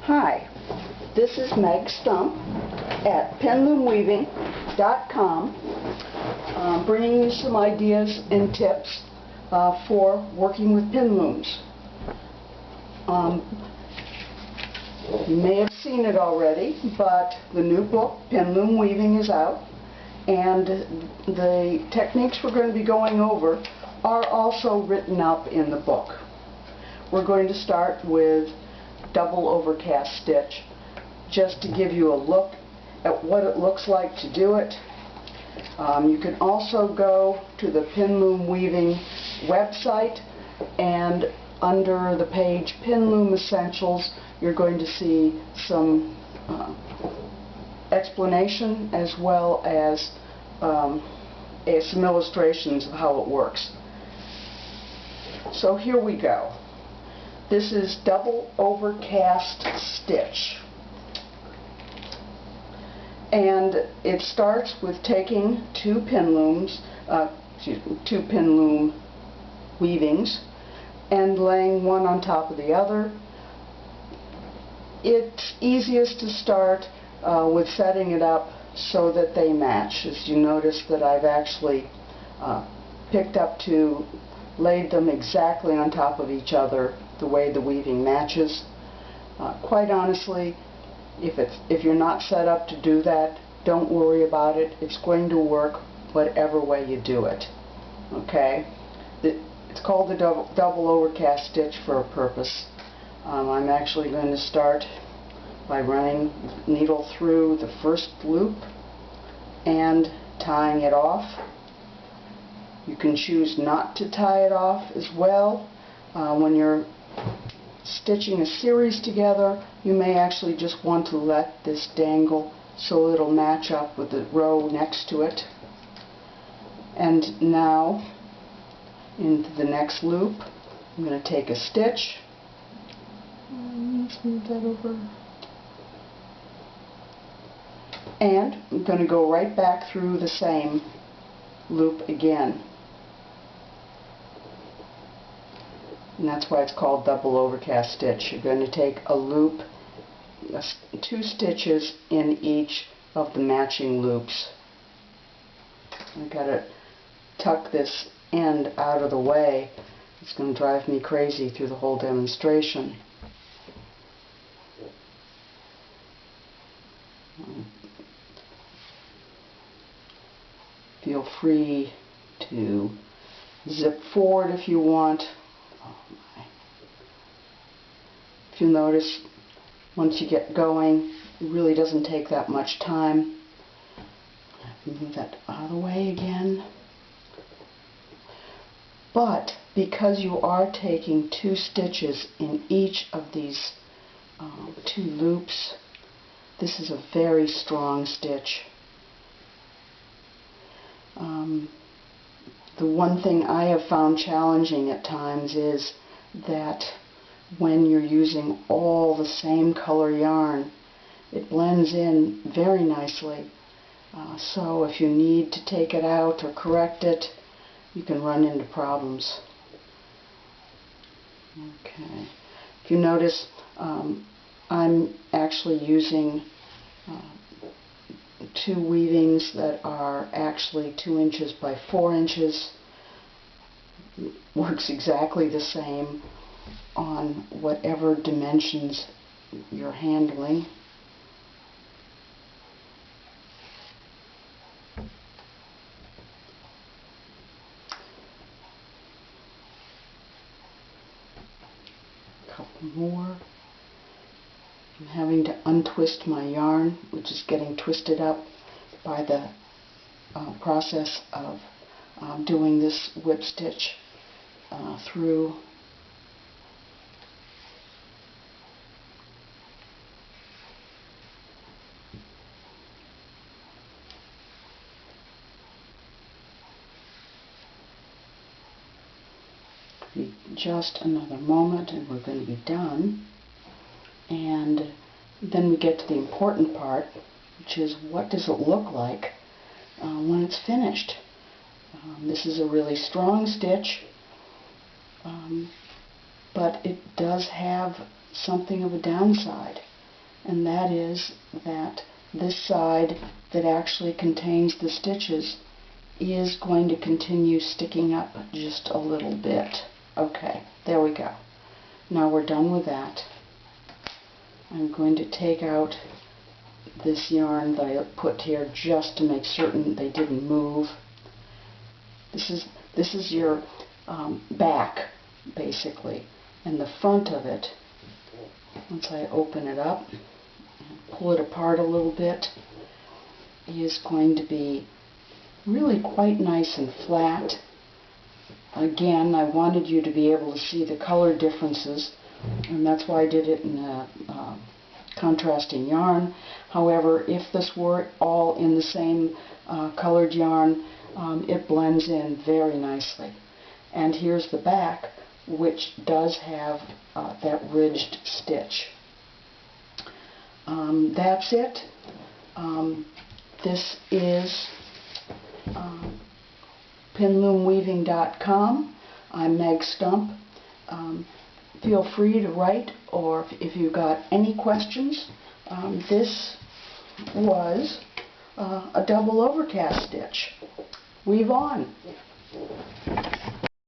Hi, this is Meg Stump at pinloomweaving.com, bringing you some ideas and tips for working with pin looms. You may have seen it already, but the new book, Pin Loom Weaving, is out, and the techniques we're going to be going over are also written up in the book. We're going to start with Double Overcast Stitch, just to give you a look at what it looks like to do it. You can also go to the Pin Loom Weaving website, and under the page Pin Loom Essentials you're going to see some explanation as well as some illustrations of how it works. So here we go. This is Double Overcast Stitch, and it starts with taking two pin loom weavings and laying one on top of the other. It's easiest to start with setting it up so that they match. As you notice that I've actually picked up two, laid them exactly on top of each other the way the weaving matches. Quite honestly, if you're not set up to do that, don't worry about it. It's going to work whatever way you do it. Okay? It's called the double overcast stitch for a purpose. I'm actually going to start by running the needle through the first loop and tying it off. You can choose not to tie it off as well. When you're stitching a series together, you may actually just want to let this dangle so it'll match up with the row next to it. And now, into the next loop, I'm going to take a stitch. Let's move that over. And I'm going to go right back through the same loop again. And that's why it's called Double Overcast Stitch. You're going to take a loop, two stitches in each of the matching loops. I've got to tuck this end out of the way. It's going to drive me crazy through the whole demonstration. Feel free to zip forward if you want. If you'll notice, once you get going, it really doesn't take that much time. Move that out of the way again. But because you are taking two stitches in each of these two loops, this is a very strong stitch. The one thing I have found challenging at times is that when you're using all the same color yarn, it blends in very nicely. So if you need to take it out or correct it, you can run into problems. Okay. If you notice, I'm actually using two weavings that are actually 2 inches by 4 inches. It works exactly the same on whatever dimensions you're handling. A couple more. I'm having to untwist my yarn, which is getting twisted up by the process of doing this whip stitch through. Just another moment and we're going to be done. And then we get to the important part, which is what does it look like when it's finished. This is a really strong stitch, but it does have something of a downside. and that is that this side that actually contains the stitches is going to continue sticking up just a little bit. Okay, there we go. Now we're done with that. I'm going to take out this yarn that I put here just to make certain they didn't move. This is your back, basically, and the front of it, once I open it up and pull it apart a little bit, is going to be really quite nice and flat. Again, I wanted you to be able to see the color differences, and that's why I did it in a contrasting yarn. However, if this were all in the same colored yarn, it blends in very nicely. And here's the back, which does have that ridged stitch. That's it. This is pinloomweaving.com. I'm Meg Stump. Feel free to write, or if you've got any questions. This was a double overcast stitch. Weave on.